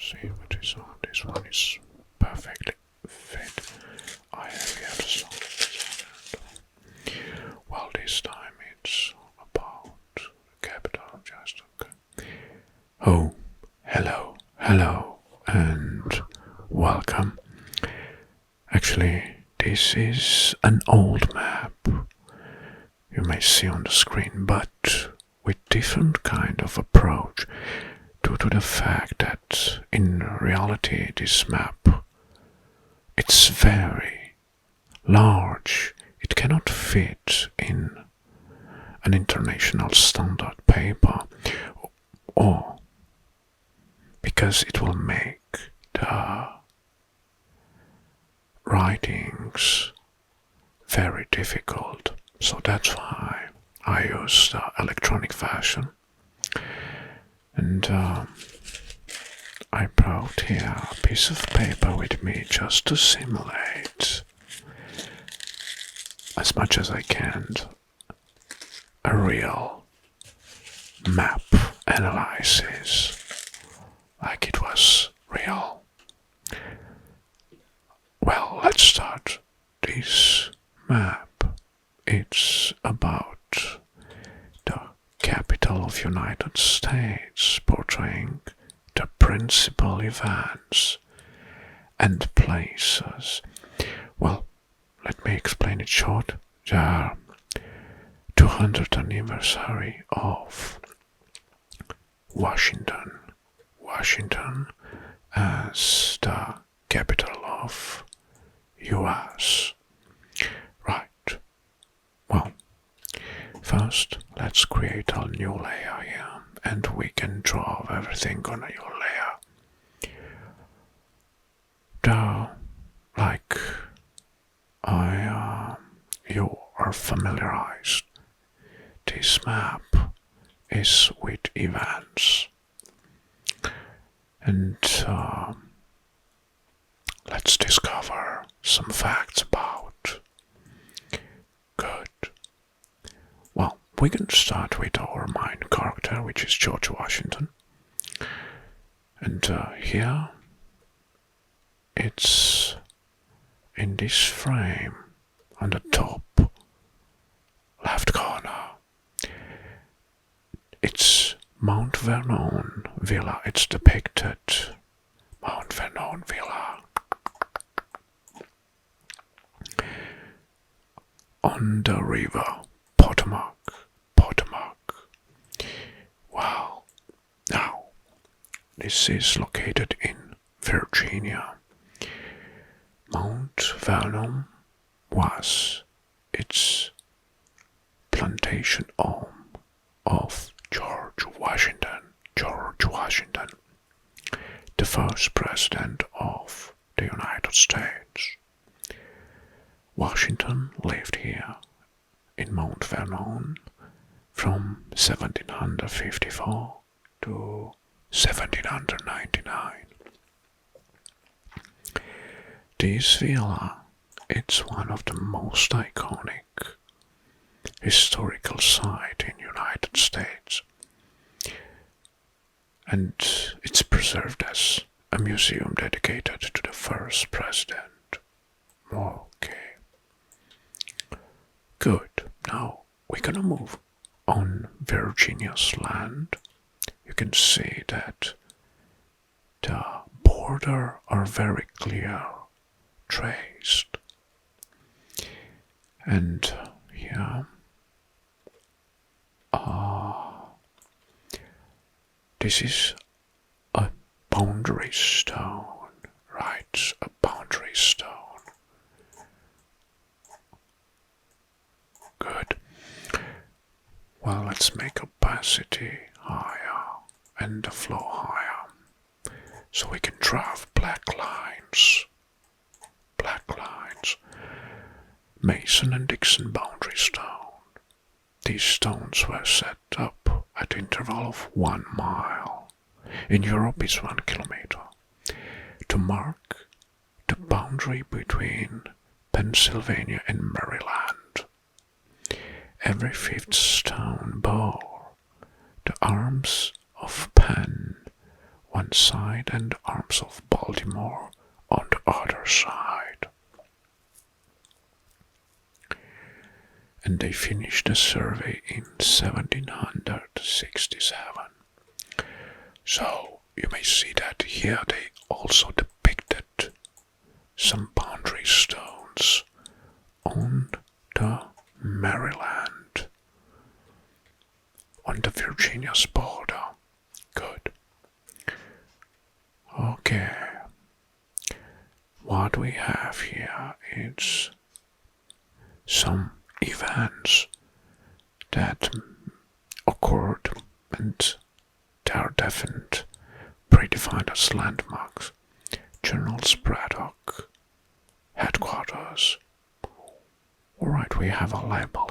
see what is on. This one is perfectly fit. I have here the song. Well, this time it's about the capital. Just okay. Oh, hello, and welcome. Actually, this is an old map you may see on the screen, but with different kind of approach due to the fact that in reality this map it's very large. It cannot fit in an international standard paper, or because it will make the writings very difficult. So that's why I use the electronic version. And I brought here a piece of paper with me just to simulate as much as I can a real map analysis, like it was real. Well, let's start. This map, it's about the capital of United States, portraying the principal events and places. Well, let me explain it short. The 200th anniversary of Washington as the capital of US. Right. Well, first let's create a new layer here, and we can draw everything on a new layer. Like you are familiarized, this map is with events. And let's discover some facts about. Good. Well, we can start with our main character, which is George Washington. And here, it's in this frame on the top left corner. It's Mount Vernon Villa. It's depicted. Mount Vernon Villa. On the river Potomac. Wow. Now, this is located in Virginia. Mount Vernon was its plantation home of George Washington, the first president of the United States. Washington lived here in Mount Vernon from 1754 to 1799. This villa, it's one of the most iconic historical sites in United States, and it's preserved as a museum dedicated to the first president. Okay. Good. Now we're gonna move on Virginia's land. You can see that the border are very clear, traced. And here, this is a boundary stone, right? A boundary stone. Good. Well, let's make opacity higher and the flow higher, so we can draw black lines. Mason and Dixon boundary stone. These stones were set up at the interval of 1 mile. In Europe, it's 1 kilometer. To mark the boundary between Pennsylvania and Maryland. Every 5th stone bore the arms of Penn, one side and the arms of Baltimore on the other side. And they finished the survey in 1767. So you may see that here they also depicted some boundary stones on the Maryland, on the Virginia's border. Good. Okay. What we have here is some events that occurred and they are defined, predefined as landmarks. General Braddock headquarters. Alright, we have a label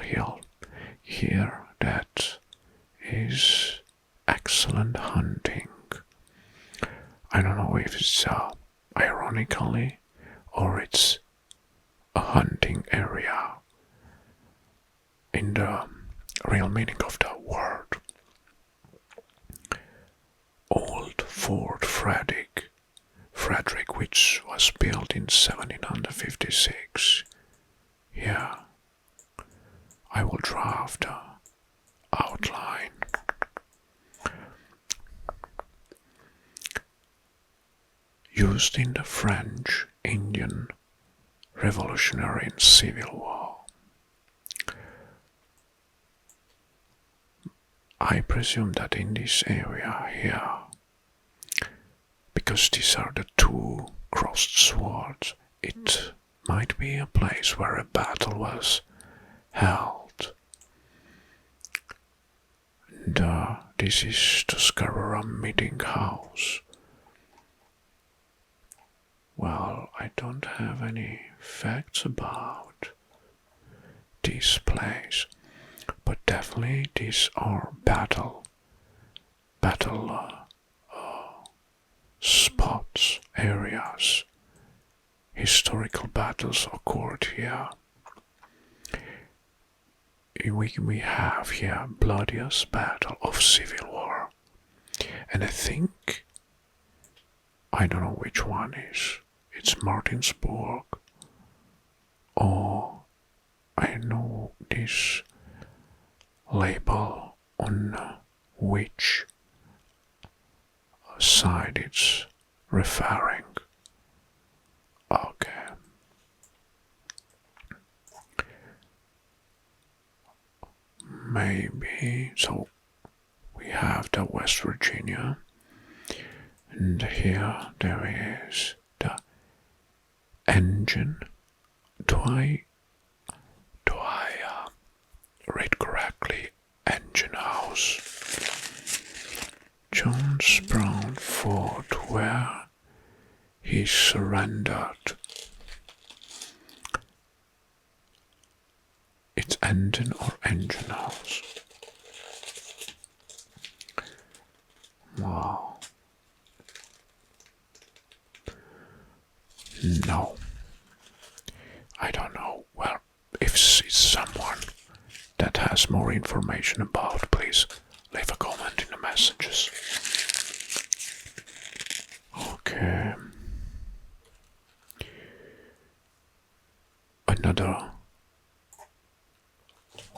here that is excellent hunting. I don't know if it's ironically or it's a hunting area in the real meaning of the word. Old Fort Frederick, which was built in 1756. Yeah, I will draft the outline. Used in the French, Indian, Revolutionary and Civil War. I presume that in this area here, because these are the two crossed swords, it might be a place where a battle was held. And this is Tuscarora Meeting House. Well, I don't have any facts about this place, but definitely these are battle spots, areas. Historical battles occurred here. We have here bloodiest battle of Civil War, and I think I don't know which one is. It's Martinsburg, or I know this label on which side it's referring. Okay. Maybe, so we have the West Virginia, and here there is the engine. Do I read correctly? Engine house. Jones Brown Fort, where he surrendered. It's engine or engine house. Wow. No. I don't know. Well, if it's someone that has more information about, please leave a comment in the messages. Okay. Another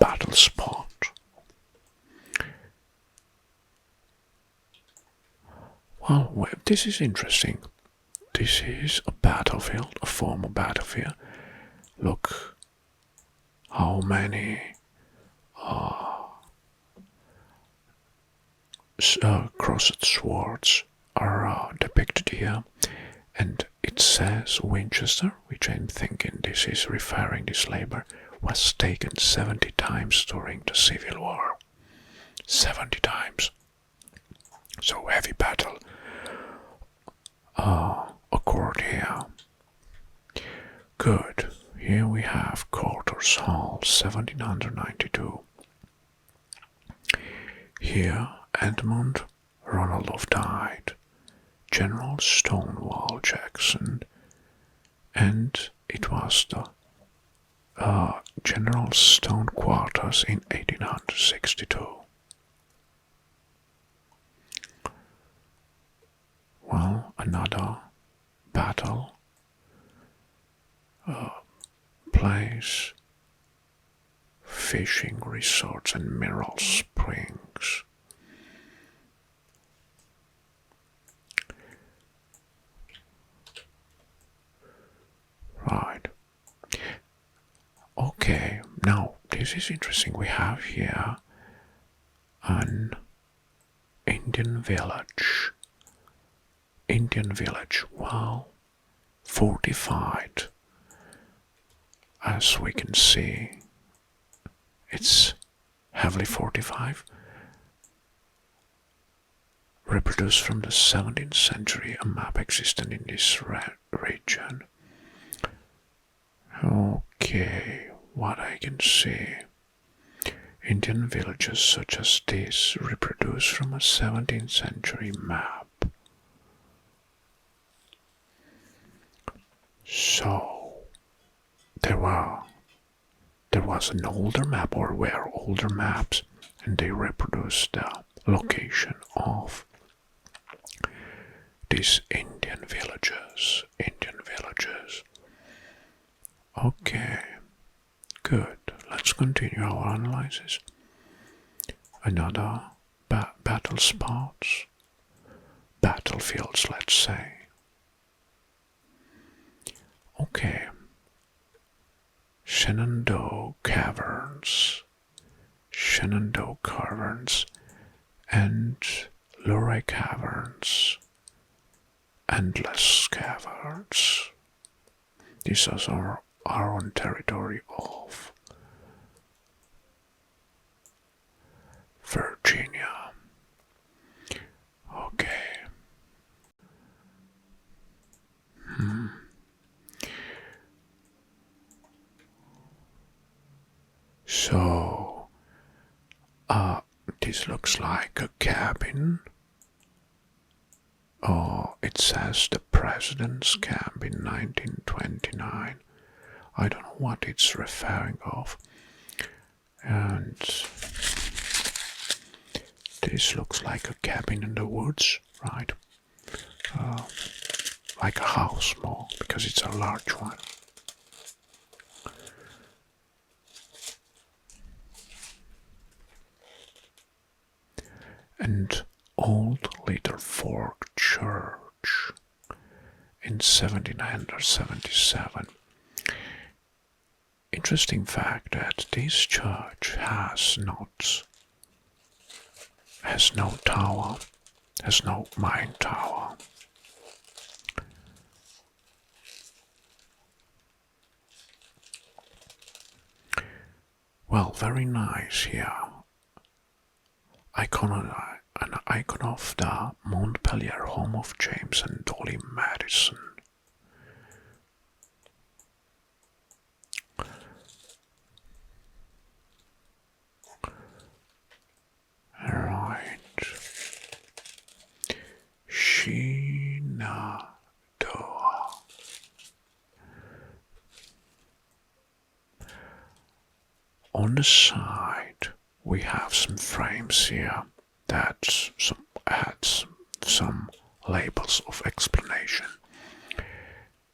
battle spot. Well, this is interesting. This is a battlefield, a former battlefield. Look how many crossed swords are depicted here, and it says Winchester, which I'm thinking this is referring, this labor was taken 70 times during the Civil War. 70 times. So heavy battle occurred here. Good. Here we have Carter's Hall, 1792. Here Edmund Ronald died, General Stonewall Jackson, and it was the General Stone Quarters in 1862. Well, another battle place, fishing resorts and mineral springs. Right. Okay, now this is interesting. We have here an Indian village. Indian village, well, fortified. As we can see, it's heavily fortified. Reproduced from the 17th century, a map existed in this region. Okay, what I can see. Indian villages such as this reproduced from a 17th century map. So, there was an older map, or were older maps, and they reproduced the location of these Indian villages. Okay, good. Let's continue our analysis. Another battle spots, battlefields, let's say. Okay, Shenandoah Caverns, and Luray Caverns, Endless Caverns. These are our own territory of Virginia. Okay. So, this looks like a cabin. Oh, it says the President's Camp in 1929. I don't know what it's referring of. And this looks like a cabin in the woods, right? Like a house more, because it's a large one. And Old Little Fork Church in 1777. Interesting fact that this church has no tower, has no main tower. Well, very nice here. An icon of the Montpelier home of James and Dolly Madison. Alright. Shenandoah. On the side, we have some frames here that adds some labels of explanation.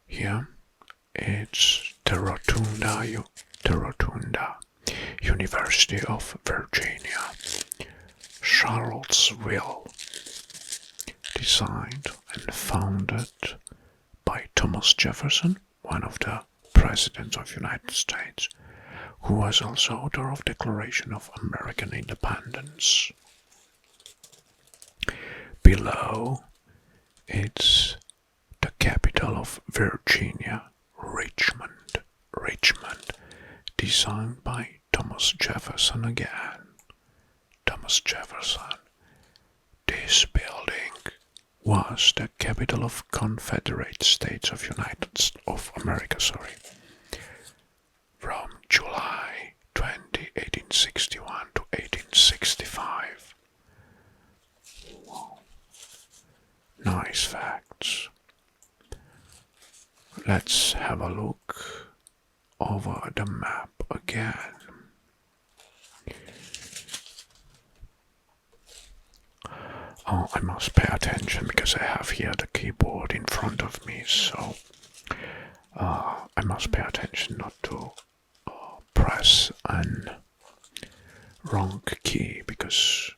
Here, it's the Rotunda, University of Virginia, Charlottesville, designed and founded by Thomas Jefferson, one of the presidents of the United States, who was also author of Declaration of American Independence. Below, it's the capital of Virginia, Richmond, designed by Thomas Jefferson again. Thomas Jefferson. This building was the capital of Confederate States of America, from July 20, 1861 to 1865. Wow. Nice facts. Let's have a look over the map again. Oh, I must pay attention because I have here the keyboard in front of me, so I must pay attention not to press an wrong key because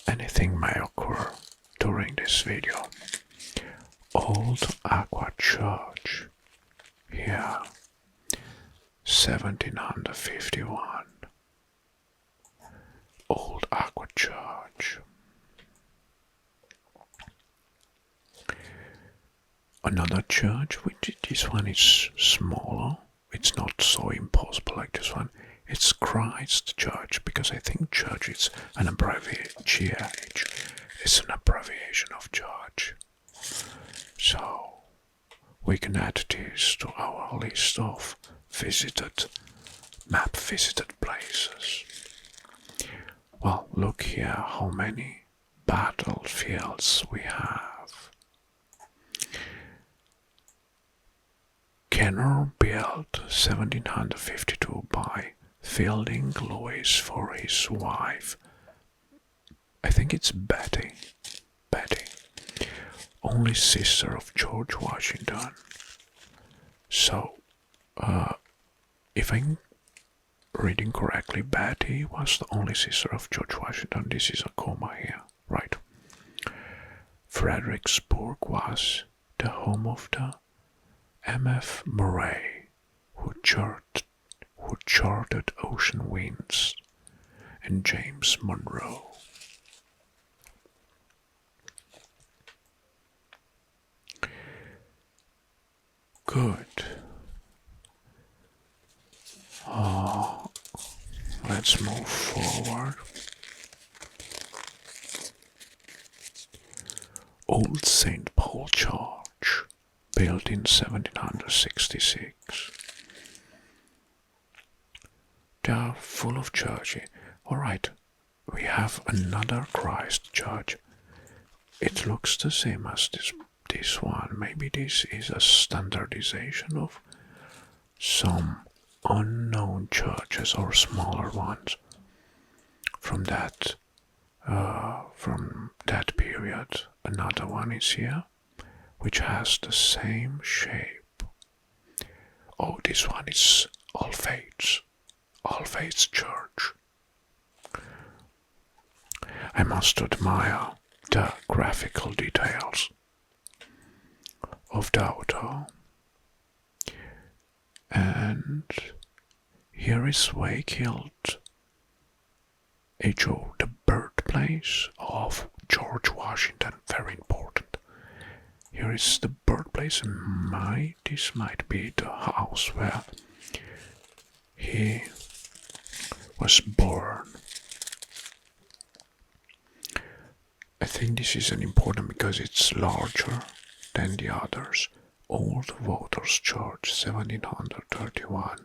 anything may occur during this video. Old Aqua Church here, 1751. Old Aqua Church. Another church, which this one is smaller. It's not so impossible like this one. It's Christ Church, because I think church is an abbreviation. GH. It's an abbreviation of church. So we can add this to our list of map visited places. Well, look here how many battlefields we have. Kenner built 1752 by Fielding Lewis for his wife. I think it's Betty, only sister of George Washington. So, if I'm reading correctly, Betty was the only sister of George Washington. This is a comma here, right? Fredericksburg was the home of the M.F. Murray, who charted ocean winds, and James Monroe. Good. Let's move forward. Old St. Paul Church, built in 1766. They are full of churches. Alright, we have another Christ Church. It looks the same as this one. Maybe this is a standardization of some unknown churches or smaller ones from that period. Another one is here, which has the same shape. Oh, this one is All Faiths Church. I must admire the graphical details of the auto. And here is Wakefield, HO, the birthplace of George Washington, very important. Here is the birthplace, and this might be the house where he was born. I think this is an important because it's larger than the others. Old Voters Church, 1731.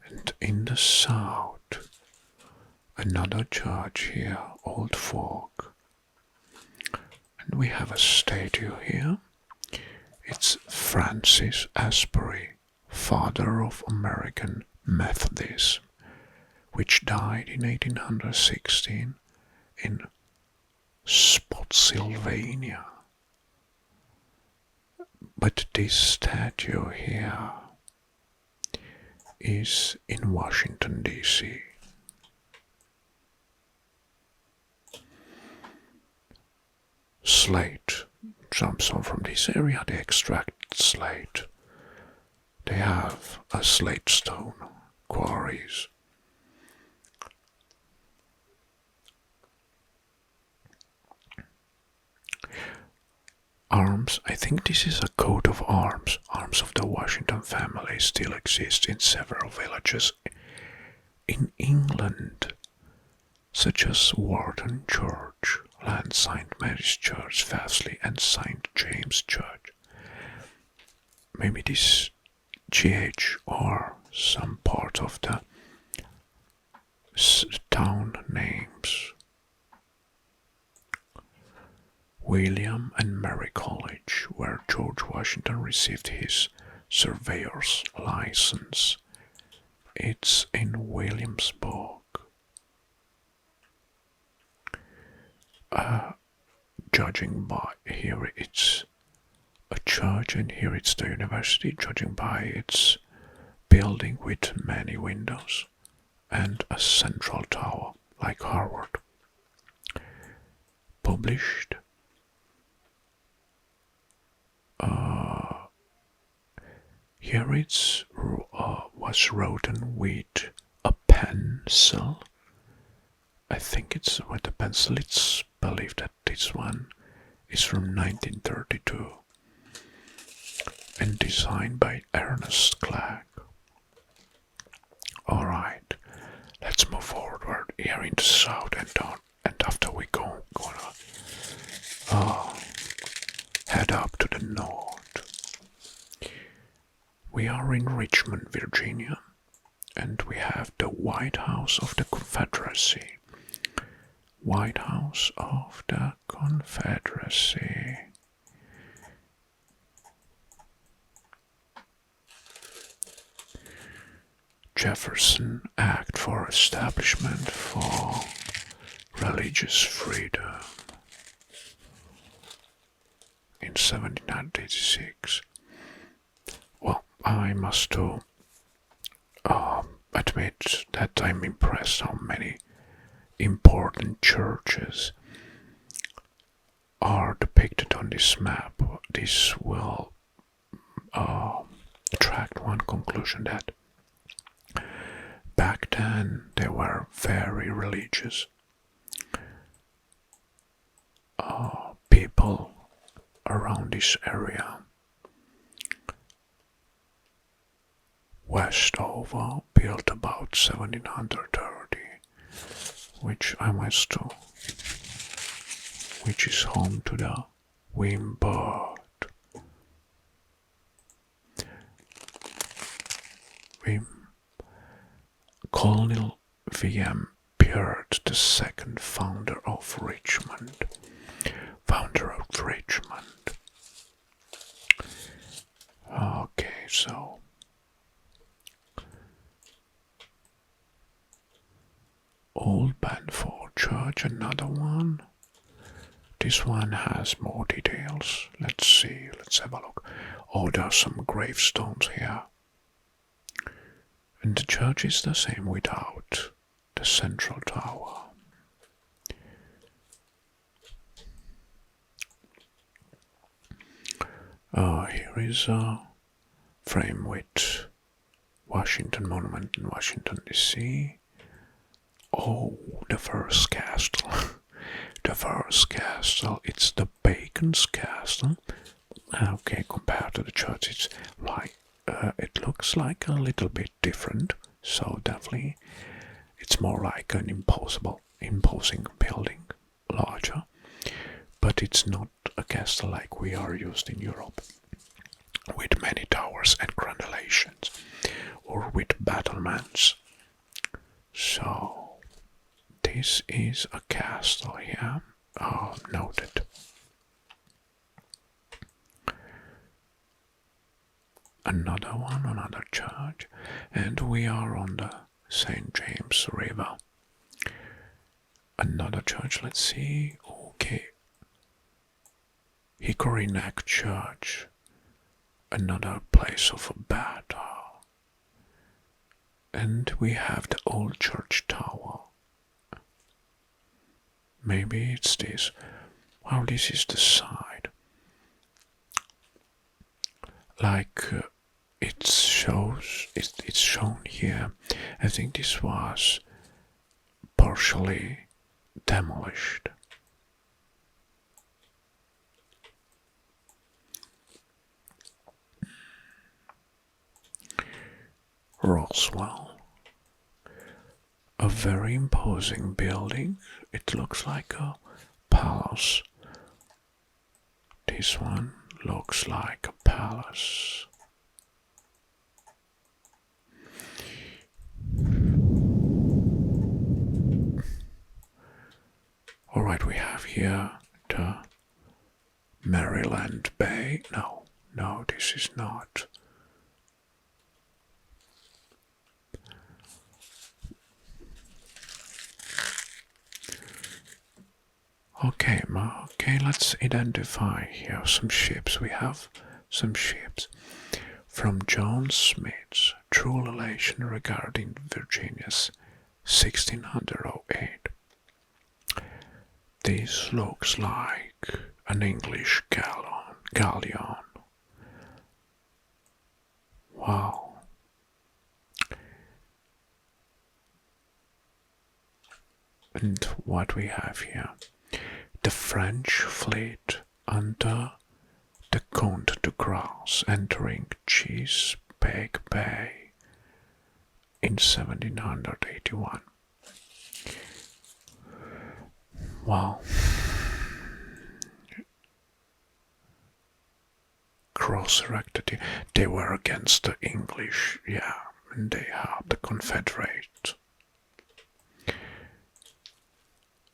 And in the south, another church here, Old Folk. And we have a statue here. It's Francis Asbury, father of American Methodism, which died in 1816 in Spotsylvania. But this statue here is in Washington, D.C. Slate. Some from this area, they extract slate. They have a slate stone quarries. Arms, I think this is a coat of arms. Arms of the Washington family still exist in several villages in England, such as Wharton Church, Land St. Mary's Church, Fasley, and St. James Church. Maybe this GH or some part of the town names. William and Mary College, where George Washington received his surveyor's license. It's in Williamsburg. Judging by here, it's a church, and here it's the university, judging by its building with many windows and a central tower like Harvard. Published here it's was written with a pencil. I think it's with a pencil. It's believed that this one is from 1932 and designed by Ernest Clegg. Alright, let's move forward here in the south and down, and after we gonna head up to the north. We are in Richmond, Virginia, and we have the White House of the Confederacy. White House of the Confederacy. Jefferson Act for Establishment for Religious Freedom in 1796. Well, I must admit that I'm impressed how many important churches are depicted on this map. This will attract one conclusion, that back then they were very religious. People around this area. Westover built about 1730, which is home to the Wimbird. Colonial V.M. Peart, the second founder of Richmond. Okay, so Old Banford Church, another one. This one has more details. Let's see, let's have a look. Oh, there are some gravestones here. And the church is the same without the central tower. Here is a frame with Washington Monument in Washington, D.C. Oh, the first castle. The first castle, it's the Bacon's Castle. Okay, compared to the church, it's like it looks like a little bit different. So definitely, it's more like an imposing building, larger. But it's not a castle like we are used in Europe, with many towers and granulations, or with battlements. So this is a castle here. Noted. Another one, another church, and we are on the St. James River. Another church, let's see. Okay. Hickory Neck Church. Another place of a battle. And we have the old church tower. Maybe it's this. Well, this is the side. Like it's shown here. I think this was partially demolished. Roswell. A very imposing building. It looks like a palace. This one looks like a palace. Alright, we have here the Maryland Bay. No, no, this is not. Okay, let's identify here some ships. We have some ships from John Smith's True Relation Regarding Virginia's 1608. This looks like an English galleon. Wow. And what we have here, the French fleet under the Comte de Grasse entering Chesapeake Bay in 1781. Wow. Cross-erected, they were against the English, yeah, and they had the Confederate.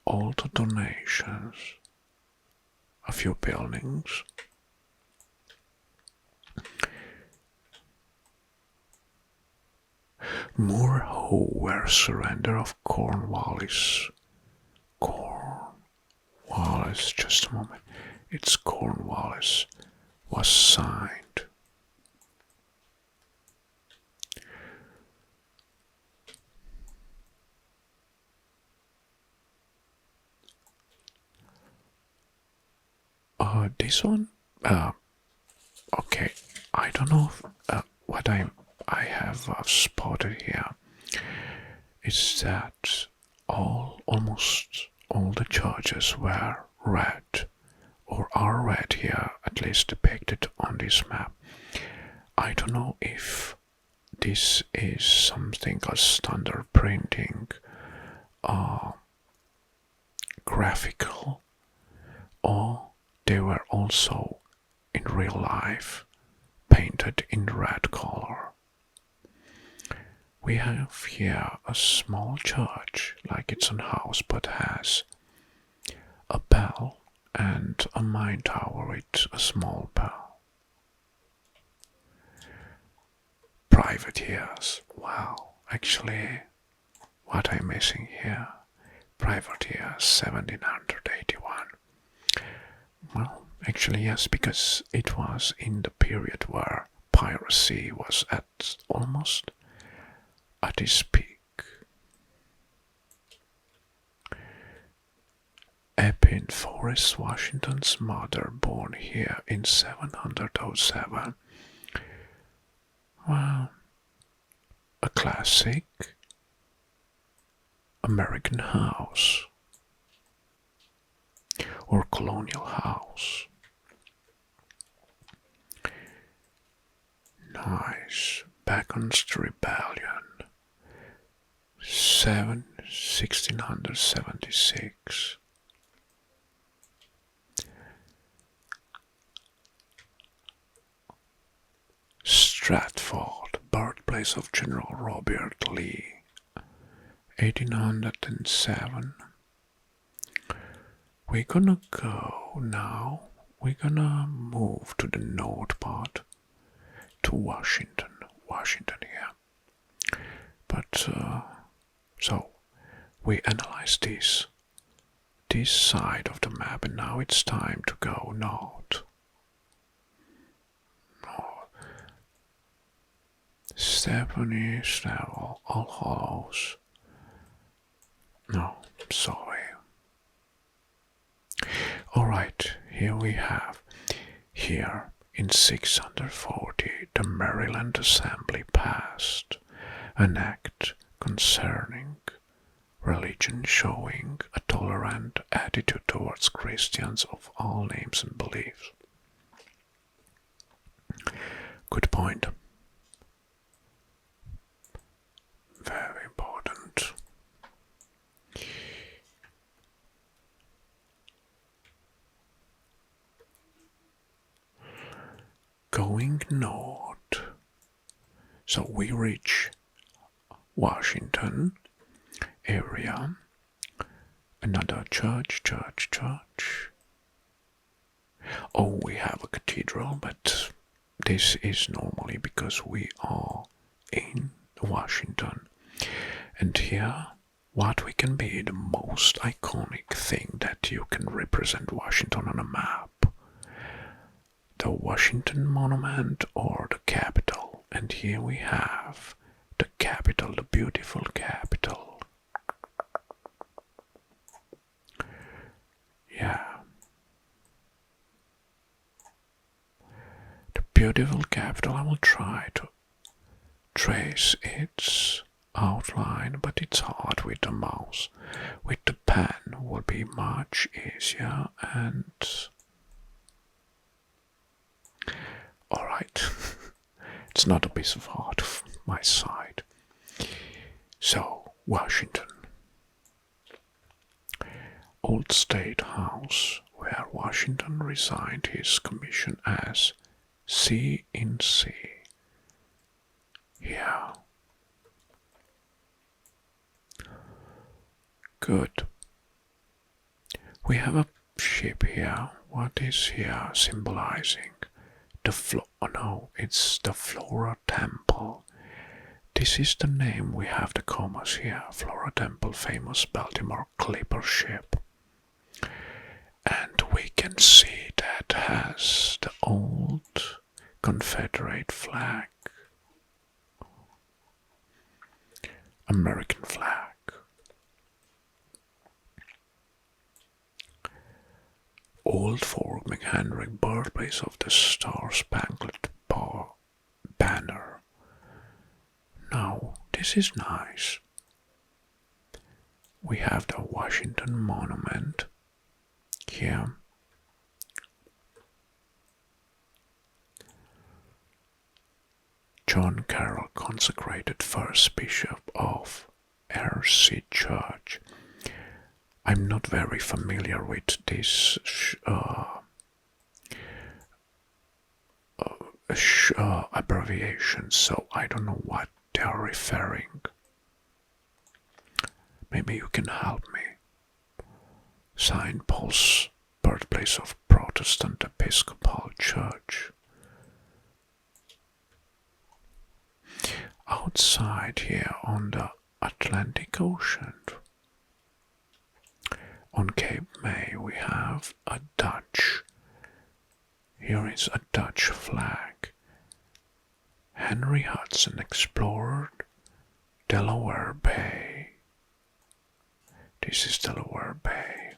All the donations, a few buildings. Moore who were surrender of Cornwallis. Just a moment. It's Cornwallis. Was signed. This one? Okay. I don't know what I have spotted here is that almost all the churches were red, or are red here, at least depicted on this map. I don't know if this is something as standard printing, graphical, or they were also in real life painted in red color. We have here a small church, like it's a house, but has a bell and a mine tower with a small bell. Privateers. Wow, actually, what I'm missing here? Privateers 1781. Well, actually, yes, because it was in the period where piracy was almost at its peak. Eppin Forrest Washington's mother, born here in 707. Well, a classic American house or colonial house. Nice. Bacon's Rebellion, 1676. Stratford, birthplace of General Robert Lee, 1807. We're gonna go now. We're gonna move to the north part, to Washington here. But so we analyze this side of the map, and now it's time to go north. Stephanie Snell, All Hallows. No, sorry. Alright, here we have. Here in 640, the Maryland Assembly passed an act concerning religion, showing a tolerant attitude towards Christians of all names and beliefs. Good point. Very important. Going north. So we reach Washington area. Another church. Oh, we have a cathedral, but this is normally because we are in Washington. And here, what we can be the most iconic thing that you can represent Washington on a map. The Washington Monument or the Capitol. And here we have the Capitol, the beautiful Capitol. Yeah. The beautiful Capitol, I will try to trace its outline, but it's hard with the mouse. With the pen will be much easier and alright. It's not a piece of art of my side. So, Washington. Old State House, where Washington resigned his commission as C&C. Yeah. Good. We have a ship here. What is here symbolizing? No, it's the Flora Temple. This is the name, we have the commas here. Flora Temple, famous Baltimore Clipper ship. And we can see that has the old Confederate flag. American flag. Old Fort McHenry, birthplace of the Star-Spangled Banner. Now, this is nice. We have the Washington Monument here. John Carroll, consecrated first bishop of R.C. Church. I'm not very familiar with this abbreviation, so I don't know what they are referring. Maybe you can help me. St. Paul's, birthplace of Protestant Episcopal Church. Outside here on the Atlantic Ocean, on Cape May, we have a Dutch. Here is a Dutch flag. Henry Hudson explored Delaware Bay. This is Delaware Bay.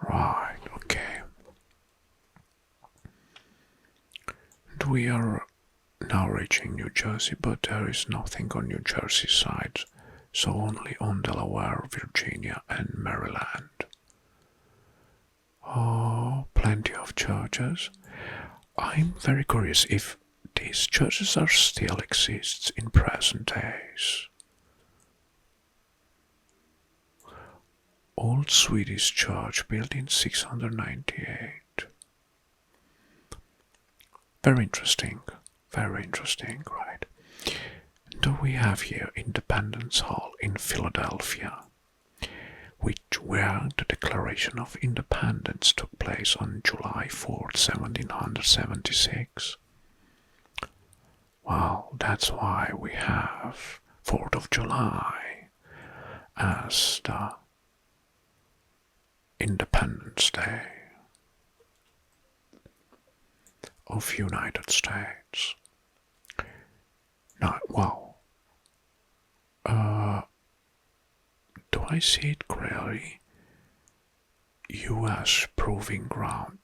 Right, okay. And we are now reaching New Jersey, but there is nothing on New Jersey side, so only on Delaware, Virginia, and Maryland. Oh, plenty of churches. I'm very curious if these churches are still exists in present days. Old Swedish church built in 698. Very interesting, right? And we have here Independence Hall in Philadelphia, where the Declaration of Independence took place on July 4th, 1776. Well, that's why we have 4th of July as the Independence Day of United States. Now, wow. Do I see it clearly? U.S. Proving Ground.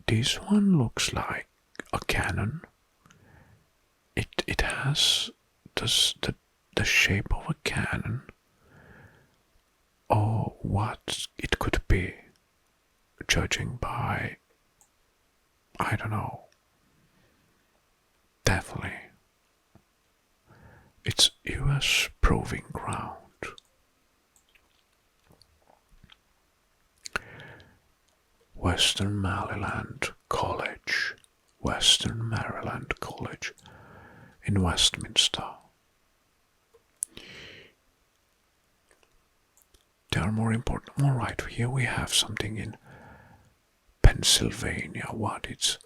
This one looks like a cannon. It has the shape of a cannon. Or what it could be, judging by, I don't know. Definitely. It's U.S. Proving Ground. Western Maryland College in Westminster. they are more important. All right, here we have something in Pennsylvania. What it's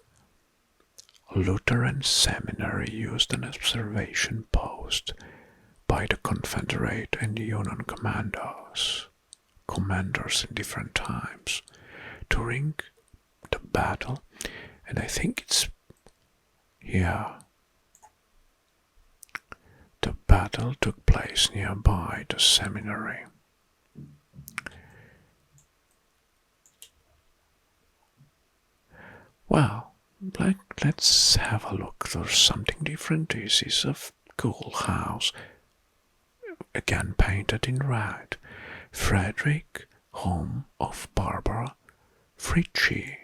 Lutheran seminary used an observation post by the Confederate and Union commanders in different times during the battle, and I think it's here. The battle took place nearby the seminary. Well, let's have a look. There's something different. This is a cool house, again painted in red. Frederick, home of Barbara Fritzsche.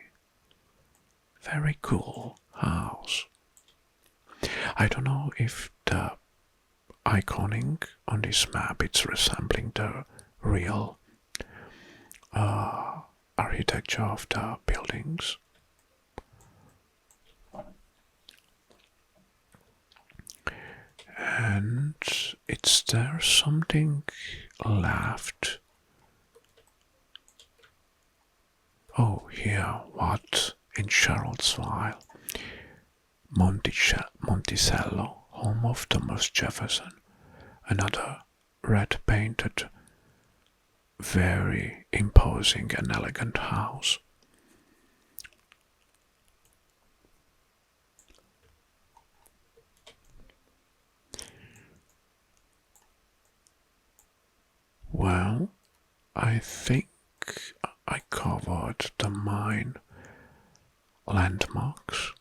Very cool house. I don't know if the iconing on this map it's resembling the real architecture of the buildings. And is there something left? Oh, here, what? In Charlottesville, Monticello, home of Thomas Jefferson, another red-painted, very imposing and elegant house. Well, I think I covered the main landmarks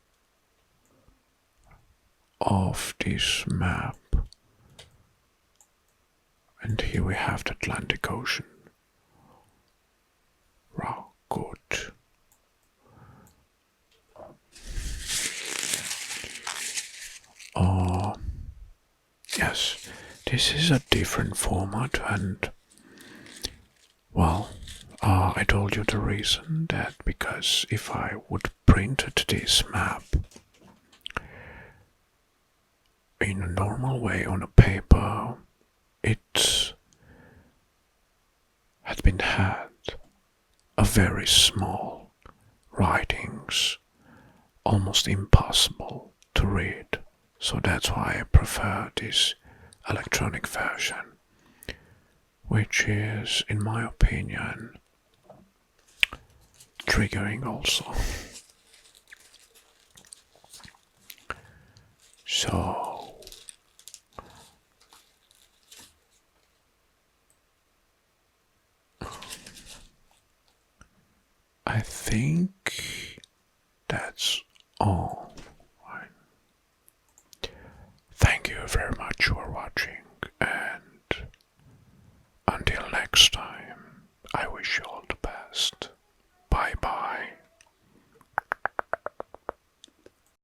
of this map. And here we have the Atlantic Ocean. Wow, good. Yes, this is a different format, and well, I told you the reason that because if I would print this map in a normal way on a paper, it had a very small writings, almost impossible to read. So that's why I prefer this electronic version, which is, in my opinion, triggering also. So I think that's all. Thank you very much for watching, and until next time, I wish you all the best.